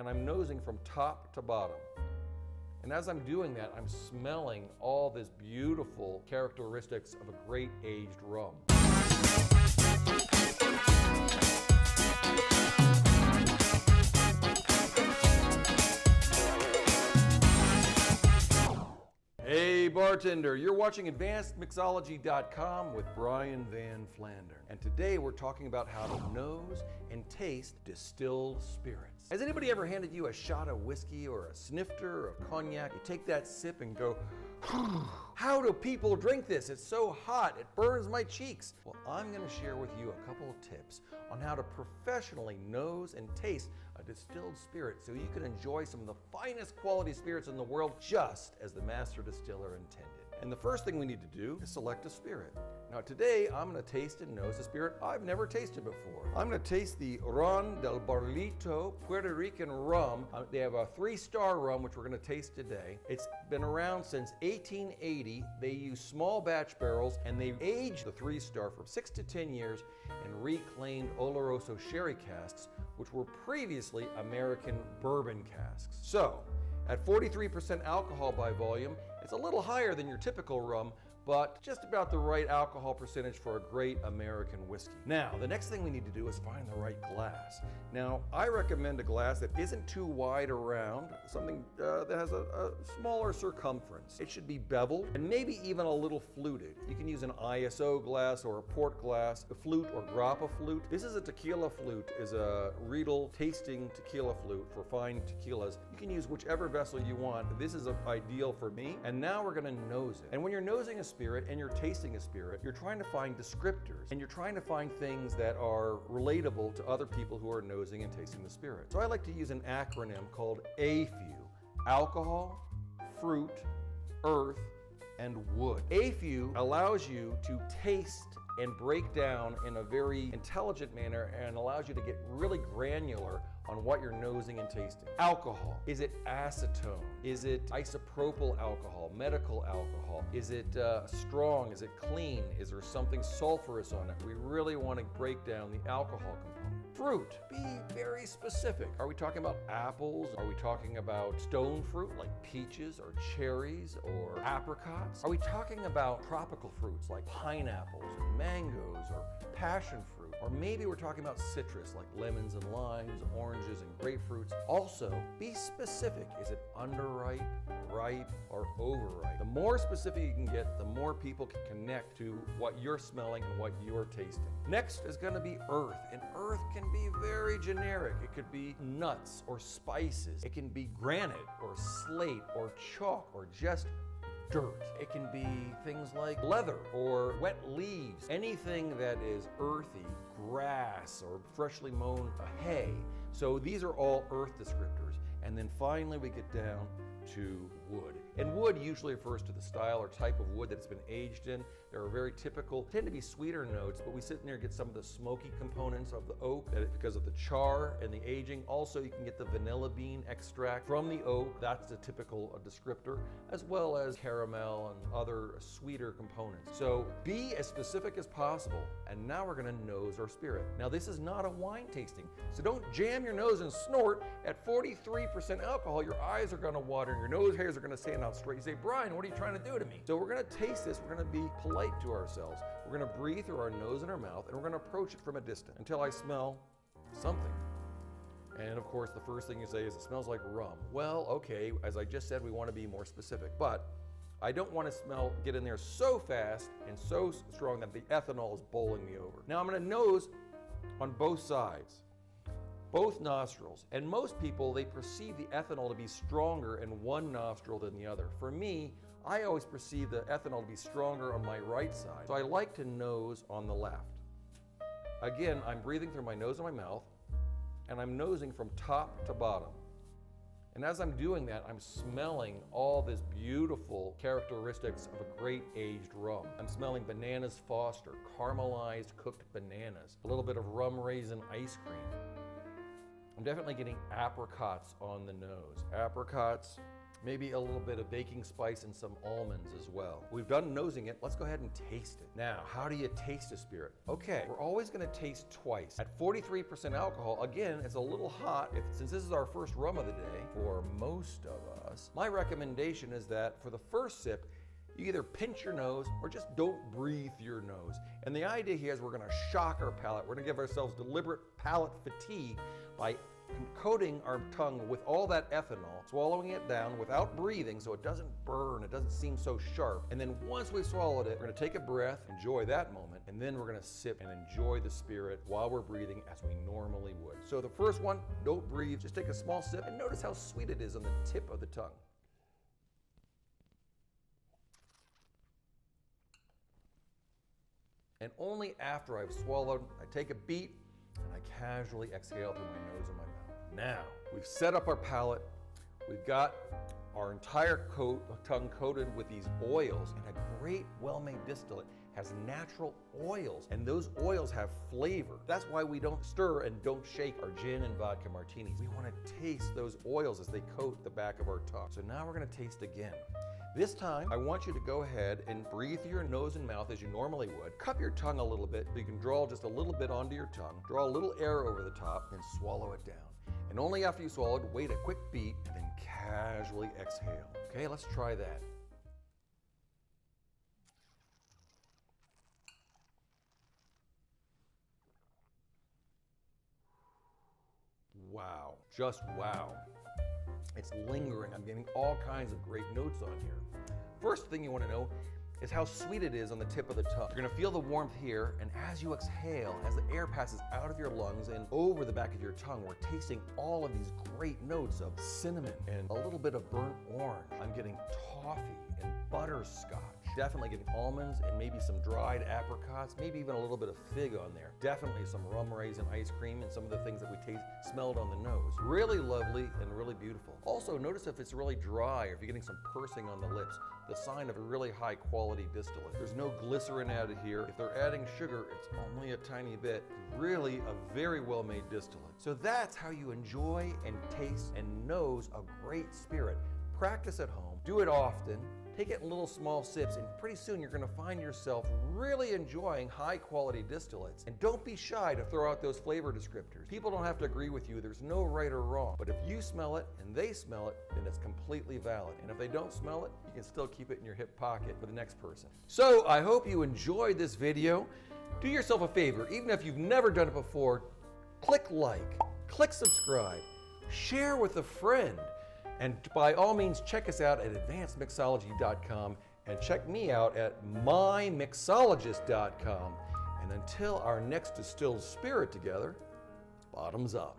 and I'm nosing from top to bottom. And as I'm doing that, I'm smelling all this beautiful characteristics of a great aged rum. Hey bartender, you're watching AdvancedMixology.com with Brian Van Flandern. And today we're talking about how to nose and taste distilled spirits. Has anybody ever handed you a shot of whiskey or a snifter of cognac? You take that sip and go, how do people drink this? It's so hot, it burns my cheeks. Well, I'm gonna share with you a couple of tips on how to professionally nose and taste a distilled spirit so you can enjoy some of the finest quality spirits in the world just as the master distiller intended. And the first thing we need to do is select a spirit. Now today, I'm gonna taste and nose a spirit I've never tasted before. I'm gonna taste the Ron del Barrilito Puerto Rican rum. They have a 3-star rum, which we're gonna taste today. It's been around since 1880. They use small batch barrels, and they aged the 3-star for 6 to 10 years in reclaimed Oloroso sherry casks, which were previously American bourbon casks. So, at 43% alcohol by volume, it's a little higher than your typical rum, but just about the right alcohol percentage for a great American whiskey. Now, the next thing we need to do is find the right glass. Now, I recommend a glass that isn't too wide around, something that has a smaller circumference. It should be beveled and maybe even a little fluted. You can use an ISO glass or a port glass, a flute or grappa flute. This is a tequila flute, is a Riedel tasting tequila flute for fine tequilas. You can use whichever vessel you want. This is ideal for me. And now we're gonna nose it. And when you're nosing a spirit and you're tasting a spirit, you're trying to find descriptors and you're trying to find things that are relatable to other people who are nosing and tasting the spirit. So I like to use an acronym called AFEW: alcohol, fruit, earth, and wood. AFEW allows you to taste and break down in a very intelligent manner and allows you to get really granular on what you're nosing and tasting. Alcohol. Is it acetone? Is it isopropyl alcohol, medical alcohol? Is it strong? Is it clean? Is there something sulfurous on it? We really want to break down the alcohol component. Fruit. Be very specific. Are we talking about apples? Are we talking about stone fruit like peaches or cherries or apricots? Are we talking about tropical fruits like pineapples or mangoes or passion fruit? Or maybe we're talking about citrus like lemons and limes, oranges and grapefruits. Also, be specific. Is it underripe, ripe, or overripe? The more specific you can get, the more people can connect to what you're smelling and what you're tasting. Next is going to be earth, and earth can be very generic. It could be nuts or spices. It can be granite or slate or chalk or just dirt. It can be things like leather or wet leaves. Anything that is earthy, grass or freshly mown hay. So these are all earth descriptors. And then finally we get down to wood. And wood usually refers to the style or type of wood that it's been aged in. There are very typical, tend to be sweeter notes, but we sit in there and get some of the smoky components of the oak because of the char and the aging. Also, you can get the vanilla bean extract from the oak. That's the typical descriptor, as well as caramel and other sweeter components. So be as specific as possible. And now we're gonna nose our spirit. Now this is not a wine tasting, so don't jam your nose and snort. At 43% alcohol, your eyes are gonna water and your nose hairs are gonna stand out straight. You say, Brian, what are you trying to do to me? So we're gonna taste this, we're gonna be polite to ourselves. We're gonna breathe through our nose and our mouth, and we're gonna approach it from a distance until I smell something. And of course, the first thing you say is, it smells like rum. Well, okay, as I just said, we wanna be more specific, but I don't want to get in there so fast and so strong that the ethanol is bowling me over. Now I'm gonna nose on both sides, both nostrils. And most people, they perceive the ethanol to be stronger in one nostril than the other. For me, I always perceive the ethanol to be stronger on my right side. So I like to nose on the left. Again, I'm breathing through my nose and my mouth, and I'm nosing from top to bottom. And as I'm doing that, I'm smelling all this beautiful characteristics of a great aged rum. I'm smelling bananas Foster, caramelized cooked bananas, a little bit of rum raisin ice cream. I'm definitely getting apricots on the nose. Apricots, maybe a little bit of baking spice and some almonds as well. We've done nosing it. Let's go ahead and taste it. Now, how do you taste a spirit? Okay, we're always going to taste twice. At 43% alcohol, again, it's a little hot. Since this is our first rum of the day for most of us, my recommendation is that for the first sip, you either pinch your nose or just don't breathe through your nose. And the idea here is we're going to shock our palate. We're going to give ourselves deliberate palate fatigue by coating our tongue with all that ethanol, swallowing it down without breathing so it doesn't burn, it doesn't seem so sharp. And then once we've swallowed it, we're going to take a breath, enjoy that moment, and then we're going to sip and enjoy the spirit while we're breathing as we normally would. So the first one, don't breathe, just take a small sip and notice how sweet it is on the tip of the tongue. And only after I've swallowed, I take a beat and I casually exhale through my nose and my mouth. Now, we've set up our palate. We've got our entire tongue coated with these oils, and a great well-made distillate has natural oils, and those oils have flavor. That's why we don't stir and don't shake our gin and vodka martinis. We want to taste those oils as they coat the back of our tongue. So now we're going to taste again. This time, I want you to go ahead and breathe through your nose and mouth as you normally would. Cup your tongue a little bit so you can draw just a little bit onto your tongue. Draw a little air over the top and swallow it down. And only after you swallowed, wait a quick beat and then casually exhale. Okay, let's try that. Wow, just wow. It's lingering. I'm getting all kinds of great notes on here. First thing you want to know is how sweet it is on the tip of the tongue. You're going to feel the warmth here, and as you exhale, as the air passes out of your lungs and over the back of your tongue, we're tasting all of these great notes of cinnamon and a little bit of burnt orange. I'm getting toffee and butterscotch. Definitely getting almonds and maybe some dried apricots, maybe even a little bit of fig on there. Definitely some rum raisin ice cream and some of the things that we smelled on the nose. Really lovely and really beautiful. Also, notice if it's really dry or if you're getting some pursing on the lips, the sign of a really high quality distillate. There's no glycerin added here. If they're adding sugar, it's only a tiny bit. Really a very well made distillate. So that's how you enjoy and taste and nose a great spirit. Practice at home, do it often, take it in little small sips, and pretty soon you're going to find yourself really enjoying high quality distillates. And don't be shy to throw out those flavor descriptors. People don't have to agree with you. There's no right or wrong. But if you smell it and they smell it, then it's completely valid. And if they don't smell it, you can still keep it in your hip pocket for the next person. So I hope you enjoyed this video. Do yourself a favor, even if you've never done it before, click like, click subscribe, share with a friend. And by all means, check us out at advancedmixology.com and check me out at mymixologist.com. And until our next distilled spirit together, bottoms up.